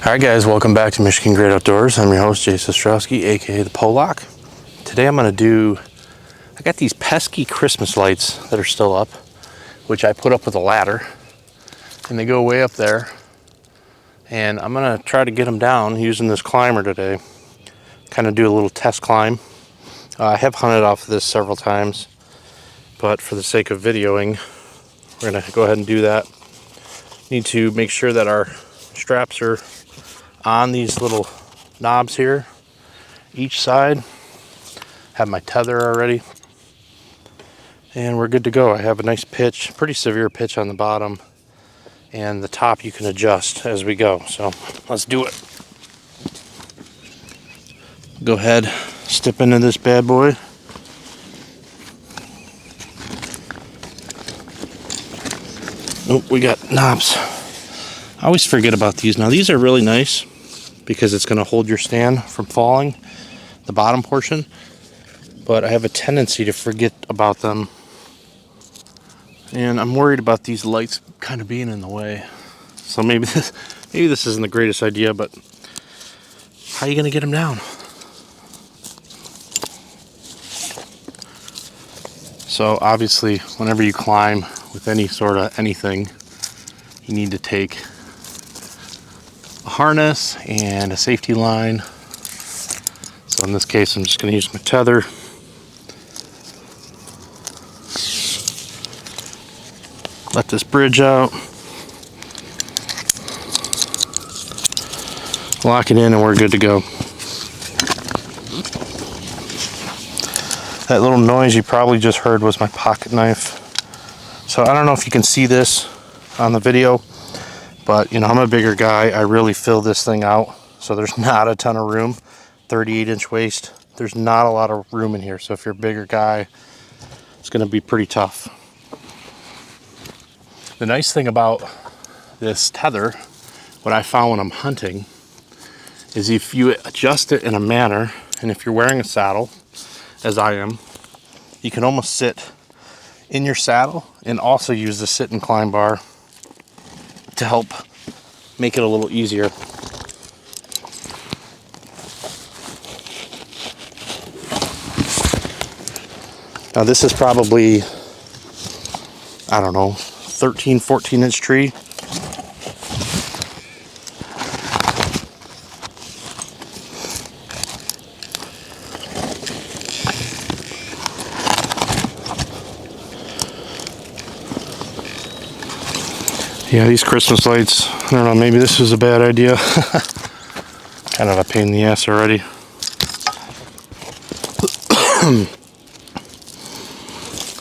Alright guys, welcome back to Michigan Great Outdoors. I'm your host, Jayce, aka the Polack. Today I got these pesky Christmas lights that are still up, which I put up with a ladder, and they go way up there. And I'm gonna try to get them down using this climber today. Kind of do a little test climb. I have hunted off of this several times, but for the sake of videoing, we're gonna go ahead and do that. Need to make sure that our straps are on these little knobs here, each side. Have my tether already, and we're good to go. I have a nice pitch, pretty severe pitch on the bottom, and the top you can adjust as we go. So let's do it. Go ahead, step into this bad boy. Oh, we got knobs. I always forget about these. Now these are really nice because it's going to hold your stand from falling, the bottom portion, but I have a tendency to forget about them, and I'm worried about these lights kind of being in the way. So maybe this isn't the greatest idea, but how are you going to get them down? So obviously whenever you climb with any sort of anything, you need to take a harness and a safety line. So in this case, I'm just going to use my tether. Let this bridge out. Lock it in and we're good to go. That little noise you probably just heard was my pocket knife. So I don't know if you can see this on the video, but you know, I'm a bigger guy. I really fill this thing out, so there's not a ton of room. 38-inch waist, there's not a lot of room in here, so if you're a bigger guy, it's going to be pretty tough. The nice thing about this tether, what I found when I'm hunting, is if you adjust it in a manner, and if you're wearing a saddle, as I am, you can almost sit in your saddle and also use the sit and climb bar to help make it a little easier. Now this is probably, I don't know, 13, 14-inch tree. Yeah, these Christmas lights, I don't know, maybe this was a bad idea. Kind of a pain in the ass already.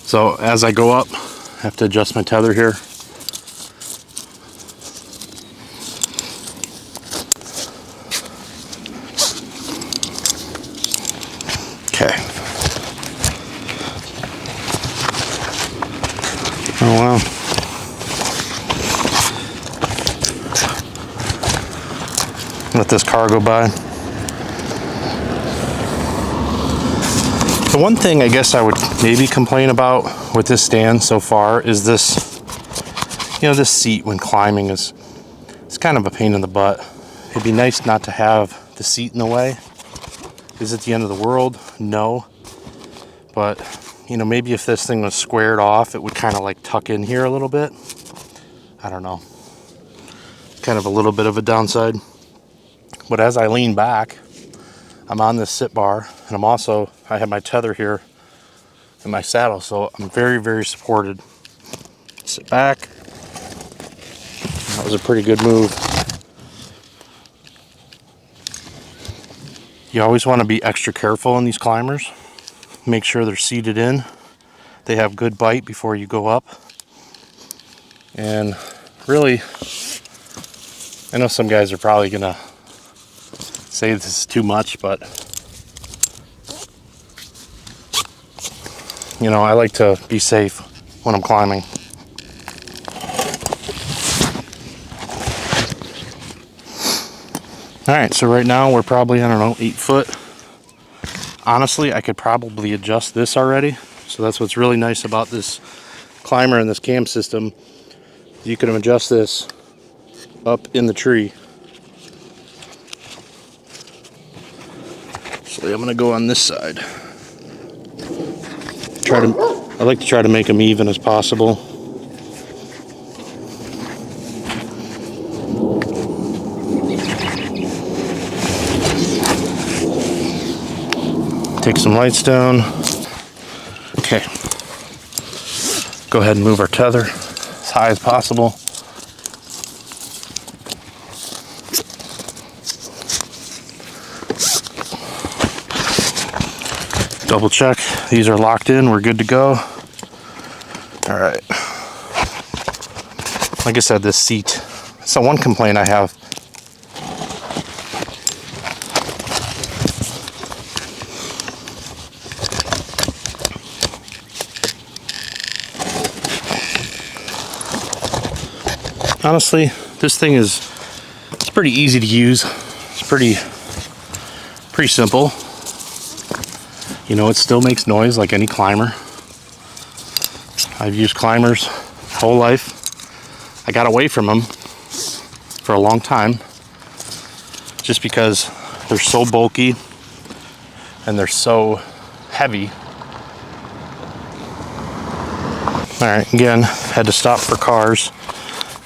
So as I go up, I have to adjust my tether here. Okay. Oh wow. Let this car go by. The one thing I guess I would maybe complain about with this stand so far is this, you know, this seat when climbing it's kind of a pain in the butt. It'd be nice not to have the seat in the way. Is it the end of the world? No. But, you know, maybe if this thing was squared off, it would kind of like tuck in here a little bit. I don't know. Kind of a little bit of a downside. But as I lean back, I'm on this sit bar, and I have my tether here in my saddle, so I'm very, very supported. Sit back. That was a pretty good move. You always want to be extra careful in these climbers. Make sure they're seated in. They have good bite before you go up. And really, I know some guys are probably gonna say this is too much, but you know, I like to be safe when I'm climbing. Alright, so right now we're probably, I don't know, 8 foot. Honestly, I could probably adjust this already. So that's what's really nice about this climber and this cam system. You can adjust this up in the tree Actually, I'm gonna go on this side. I like to try to make them even as possible. Take some lights down. Okay. Go ahead and move our tether as high as possible. Double check. These are locked in. We're good to go. All right. Like I said, this seat. So one complaint I have. Honestly, this thing it's pretty easy to use. It's pretty simple. You know, it still makes noise like any climber. I've used climbers whole life. I got away from them for a long time just because they're so bulky and they're so heavy. All right, again, had to stop for cars.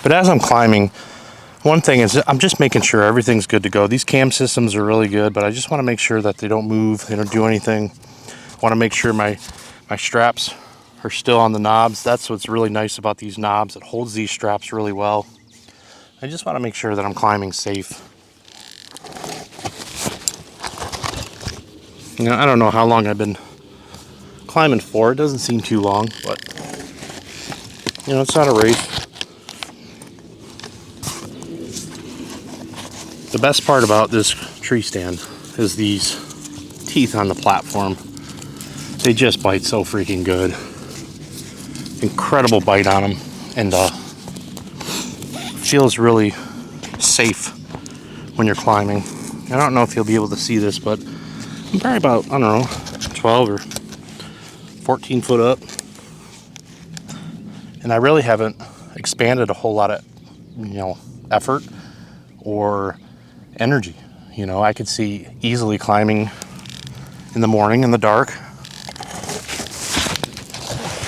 But as I'm climbing, one thing is I'm just making sure everything's good to go. These cam systems are really good, but I just want to make sure that they don't move, they don't do anything. I want to make sure my straps are still on the knobs. That's what's really nice about these knobs. It holds these straps really well. I just want to make sure that I'm climbing safe. You know, I don't know how long I've been climbing for. It doesn't seem too long, but you know, it's not a race. The best part about this tree stand is these teeth on the platform. They just bite so freaking good. Incredible bite on them, and feels really safe when you're climbing. I don't know if you'll be able to see this, but I'm probably about, I don't know, 12 or 14 foot up. And I really haven't expanded a whole lot of, you know, effort or energy. You know, I could see easily climbing in the morning in the dark,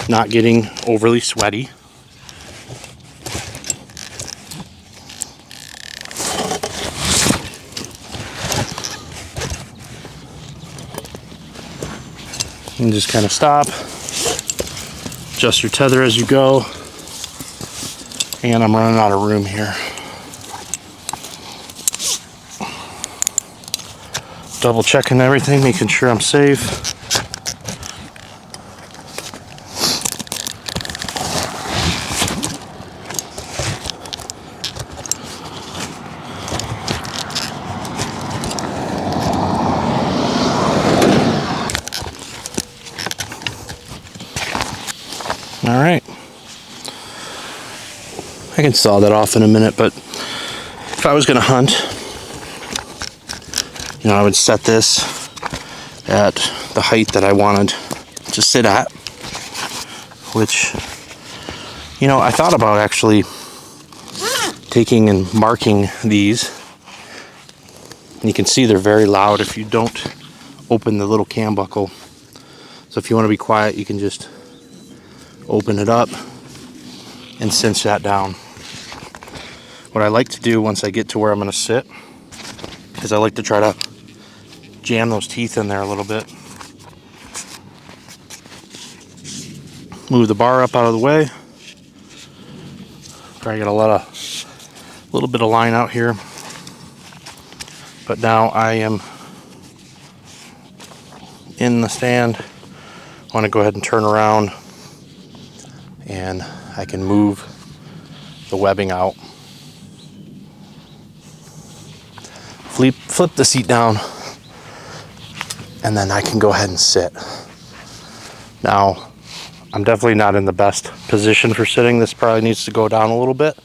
not getting overly sweaty. And just kind of stop, adjust your tether as you go. And I'm running out of room here. Double checking everything, making sure I'm safe. All right. I can saw that off in a minute, but if I was going to hunt, you know, I would set this at the height that I wanted to sit at, which, you know, I thought about actually taking and marking these. And you can see they're very loud if you don't open the little cam buckle. So if you want to be quiet, you can just open it up and cinch that down. What I like to do once I get to where I'm going to sit is I like to try to jam those teeth in there a little bit. Move the bar up out of the way. Try to get a little bit of line out here. But now I am in the stand. I want to go ahead and turn around, and I can move the webbing out. Flip the seat down, and then I can go ahead and sit. Now, I'm definitely not in the best position for sitting. This probably needs to go down a little bit.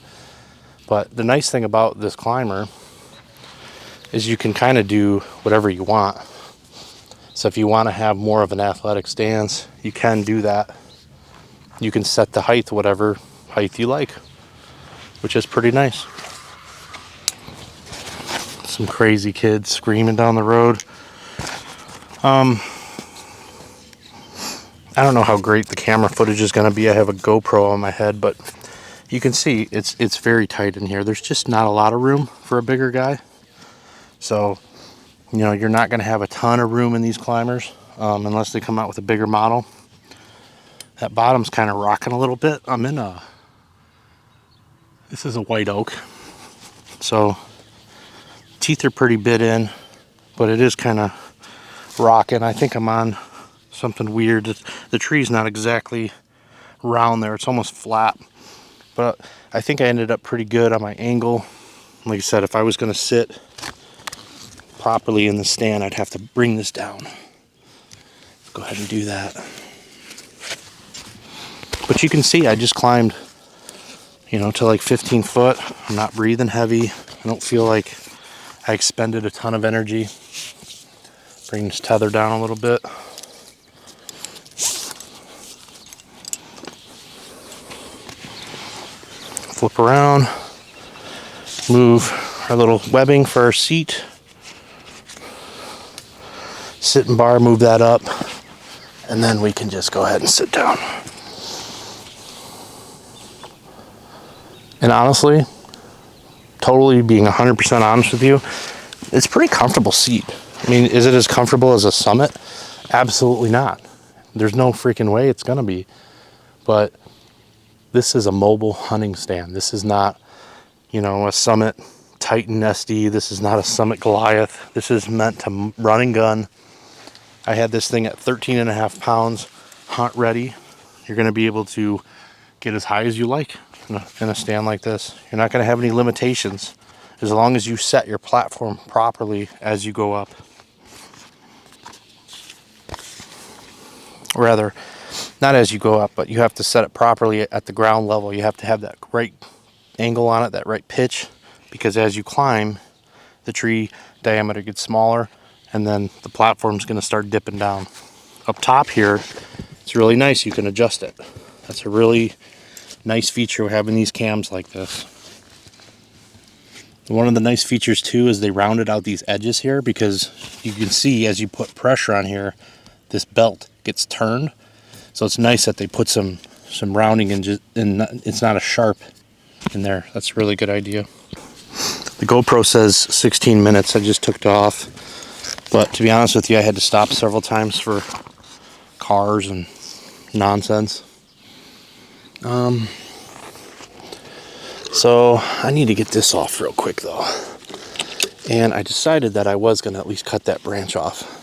But the nice thing about this climber is you can kind of do whatever you want. So if you want to have more of an athletic stance, you can do that. You can set the height whatever height you like, which is pretty nice. Some crazy kids screaming down the road. I don't know how great the camera footage is going to be. I have a GoPro on my head, but you can see it's very tight in here. There's just not a lot of room for a bigger guy. So, you know, you're not going to have a ton of room in these climbers unless they come out with a bigger model. That bottom's kind of rocking a little bit. I'm in this is a white oak. So, teeth are pretty bit in, but it is kind of rocking. I think I'm on something weird. The tree's not exactly round there. It's almost flat. But I think I ended up pretty good on my angle. Like I said, if I was going to sit properly in the stand, I'd have to bring this down. Let's go ahead and do that. But you can see I just climbed, you know, to like 15 foot. I'm not breathing heavy. I don't feel like I expended a ton of energy. Bring this tether down a little bit. Flip around, move our little webbing for our seat. Sitting bar, move that up, and then we can just go ahead and sit down. And honestly, totally being 100% honest with you, it's a pretty comfortable seat. I mean, is it as comfortable as a Summit? Absolutely not. There's no freaking way it's gonna be. But this is a mobile hunting stand. This is not, you know, a Summit Titan SD. This is not a Summit Goliath. This is meant to run and gun. I had this thing at 13.5 pounds, hunt ready. You're gonna be able to get as high as you like in a stand like this. You're not gonna have any limitations as long as you set your platform properly as you go up. Or rather, not as you go up, but you have to set it properly at the ground level. You have to have that right angle on it, that right pitch, because as you climb, the tree diameter gets smaller, and then the platform's going to start dipping down. Up top here, it's really nice. You can adjust it. That's a really nice feature of having these cams like this. One of the nice features too is they rounded out these edges here, because you can see as you put pressure on here, this belt gets turned. So it's nice that they put some rounding in, it's not a sharp in there. That's a really good idea. The GoPro says 16 minutes. I just took it off. But to be honest with you, I had to stop several times for cars and nonsense. So I need to get this off real quick though. And I decided that I was going to at least cut that branch off.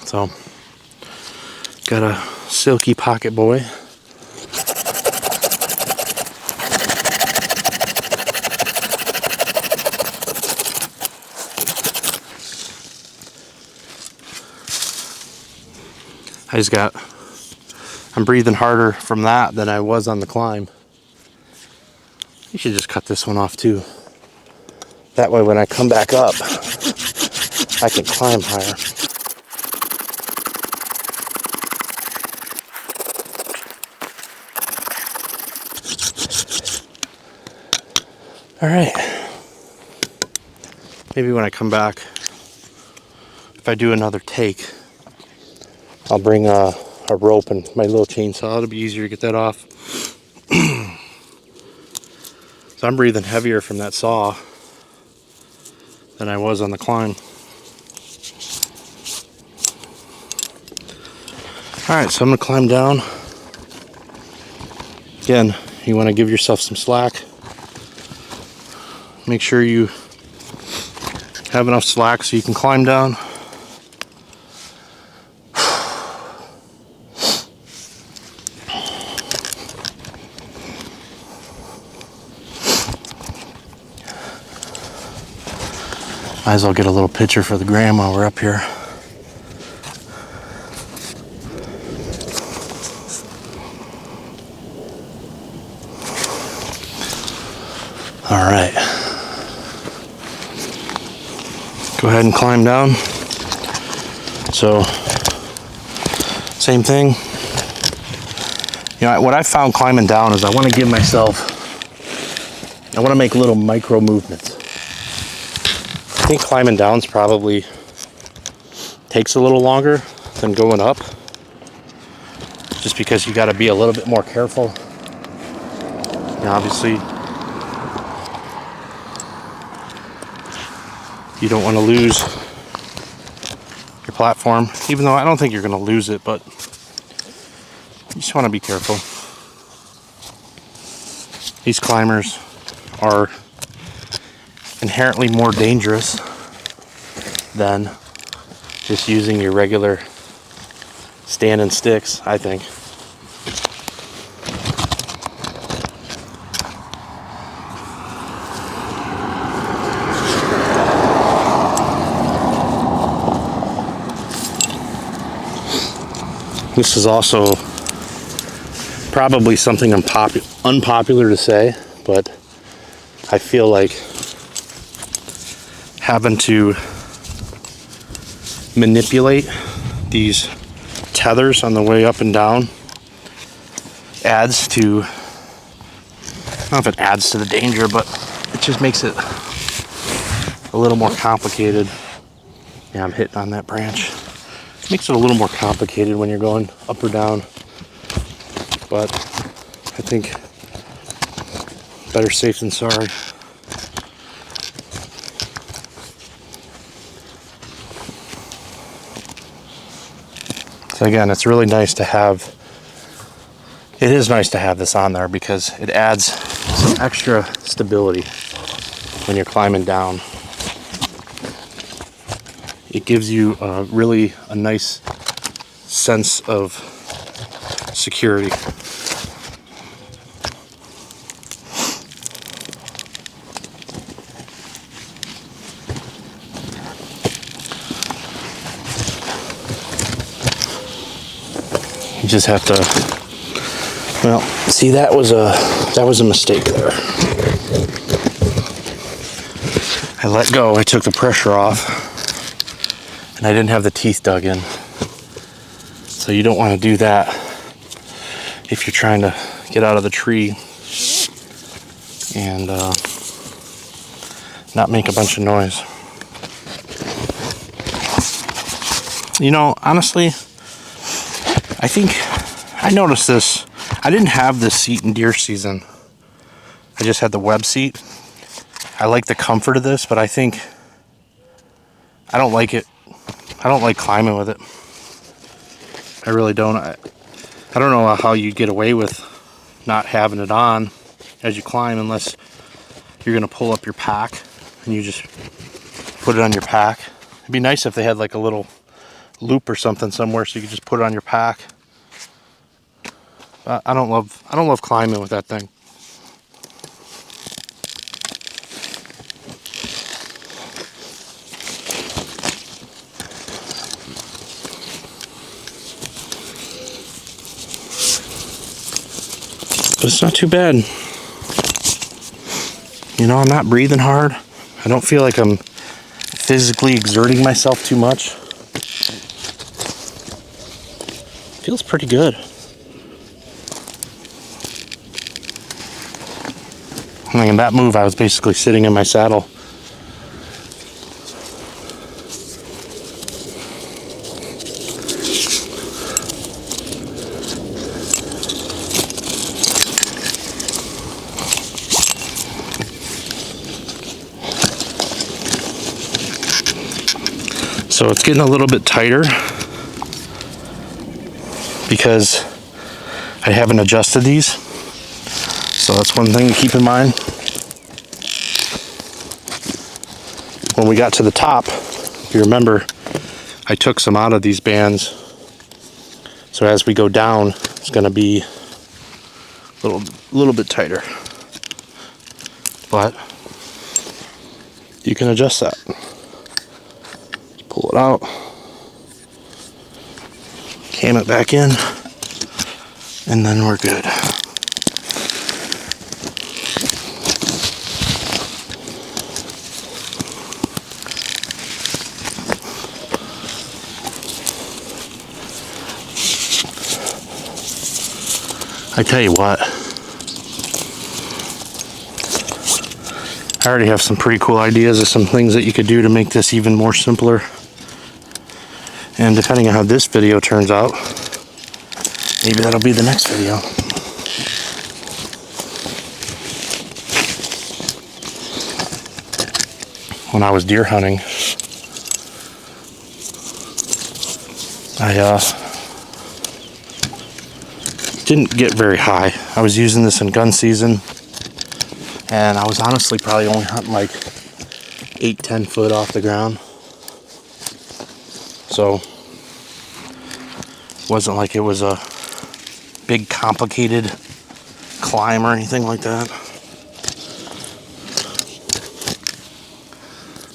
So, got a silky pocket boy. I'm breathing harder from that than I was on the climb. You should just cut this one off too. That way when I come back up, I can climb higher. All right. Maybe when I come back, if I do another take, I'll bring a rope and my little chainsaw. It'll be easier to get that off. So I'm breathing heavier from that saw than I was on the climb. All right, so I'm gonna climb down. Again, you wanna give yourself some slack. Make sure you have enough slack so you can climb down. Might as well get a little picture for the gram while we're up here. All right. Go ahead and climb down. So, same thing. You know, what I found climbing down is I want to make little micro movements. I think climbing down is probably takes a little longer than going up, just because you got to be a little bit more careful. And obviously, you don't want to lose your platform, even though I don't think you're going to lose it, but you just want to be careful. These climbers are inherently more dangerous than just using your regular standing sticks, I think. This is also probably something unpopular to say, but I feel like having to manipulate these tethers on the way up and down adds to, I don't know if it adds to the danger, but it just makes it a little more complicated. Yeah, I'm hitting on that branch. It makes it a little more complicated when you're going up or down, but I think better safe than sorry. So again, it's really nice to have, it is nice to have this on there because it adds some extra stability when you're climbing down. It gives you really a nice sense of security. You just have to, well, see, that was a mistake there. I let go, I took the pressure off, and I didn't have the teeth dug in. So you don't want to do that if you're trying to get out of the tree and not make a bunch of noise. You know, honestly, I think I noticed this. I didn't have this seat in deer season. I just had the web seat. I like the comfort of this, but I think I don't like it. I don't like climbing with it. I really don't. I don't know how you get away with not having it on as you climb, unless you're gonna pull up your pack and you just put it on your pack. It'd be nice if they had like a little loop or something somewhere so you could just put it on your pack. I don't love climbing with that thing. But it's not too bad. You know, I'm not breathing hard. I don't feel like I'm physically exerting myself too much. Feels pretty good. I mean, in that move, I was basically sitting in my saddle. So it's getting a little bit tighter because I haven't adjusted these. So that's one thing to keep in mind. When we got to the top, if you remember, I took some out of these bands. So as we go down, it's going to be a little bit tighter. But you can adjust that. Pull it out, cam it back in, and then we're good. I tell you what, I already have some pretty cool ideas of some things that you could do to make this even more simpler. And depending on how this video turns out, maybe that'll be the next video. When I was deer hunting, I didn't get very high. I was using this in gun season, and I was honestly probably only hunting like 8-10 foot off the ground. So it wasn't like it was a big complicated climb or anything like that.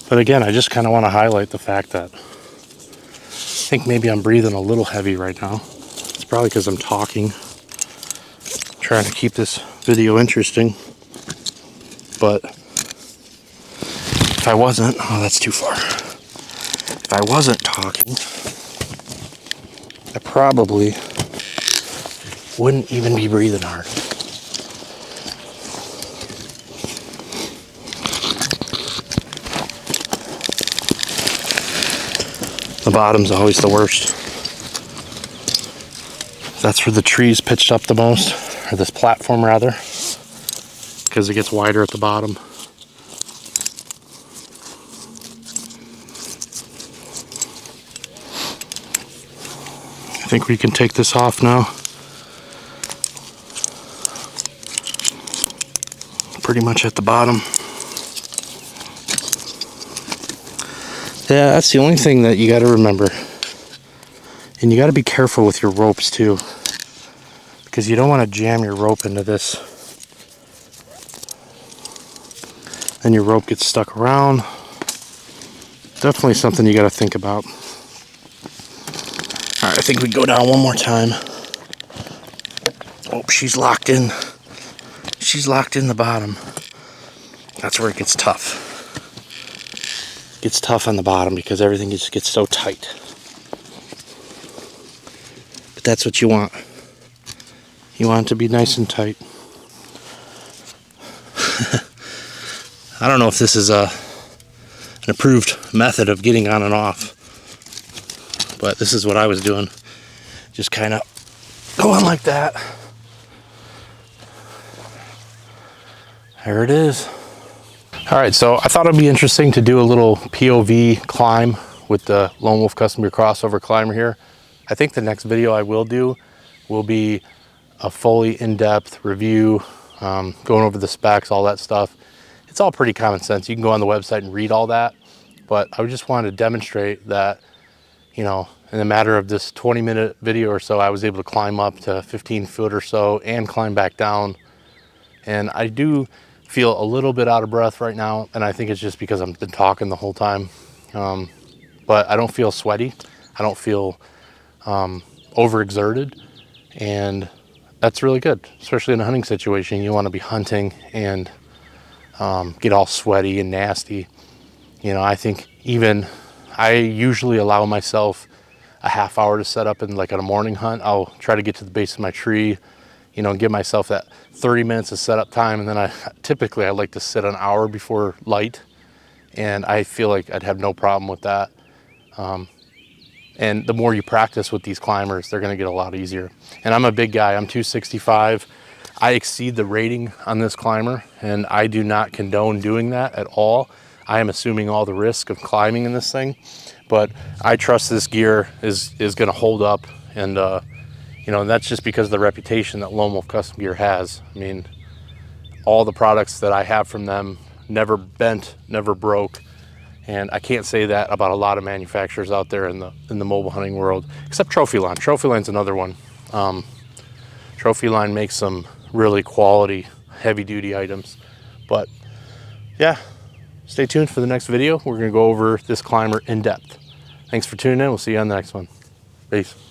But again, I just kind of want to highlight the fact that I think maybe I'm breathing a little heavy right now. It's probably because I'm talking, trying to keep this video interesting. But if I wasn't, oh, that's too far. If I wasn't talking, I probably wouldn't even be breathing hard. The bottom's always the worst. That's where the trees pitched up the most, or this platform rather, because it gets wider at the bottom. I think we can take this off now. Pretty much at the bottom. Yeah, that's the only thing that you got to remember. And you got to be careful with your ropes too, because you don't want to jam your rope into this. Then your rope gets stuck around. Definitely something you got to think about. All right, I think we go down one more time. Oh, she's locked in. She's locked in the bottom. That's where it gets tough. It gets tough on the bottom because everything just gets so tight. But that's what you want. You want it to be nice and tight. I don't know if this is an approved method of getting on and off, but this is what I was doing. Just kind of going like that. There it is. All right, so I thought it'd be interesting to do a little POV climb with the Lone Wolf Custom Gear crossover climber here. I think the next video I will do will be a fully in-depth review, going over the specs, all that stuff. It's all pretty common sense. You can go on the website and read all that, but I just wanted to demonstrate that, you know, in a matter of this 20-minute video or so, I was able to climb up to 15 foot or so and climb back down. And I do feel a little bit out of breath right now, and I think it's just because I've been talking the whole time. But I don't feel sweaty. I don't feel overexerted, and that's really good, especially in a hunting situation. You want to be hunting and get all sweaty and nasty. You know, I think I usually allow myself a half hour to set up in like on a morning hunt. I'll try to get to the base of my tree, you know, give myself that 30 minutes of setup time. And then I like to sit an hour before light. And I feel like I'd have no problem with that. And the more you practice with these climbers, they're going to get a lot easier. And I'm a big guy. I'm 265. I exceed the rating on this climber, and I do not condone doing that at all. I am assuming all the risk of climbing in this thing, but I trust this gear is going to hold up. And you know, and that's just because of the reputation that Lone Wolf Custom Gear has. I mean, all the products that I have from them never bent, never broke. And I can't say that about a lot of manufacturers out there in the mobile hunting world, except Trophyline. Trophyline's another one. Trophyline makes some really quality, heavy-duty items. But yeah, stay tuned for the next video. We're going to go over this climber in depth. Thanks for tuning in. We'll see you on the next one. Peace.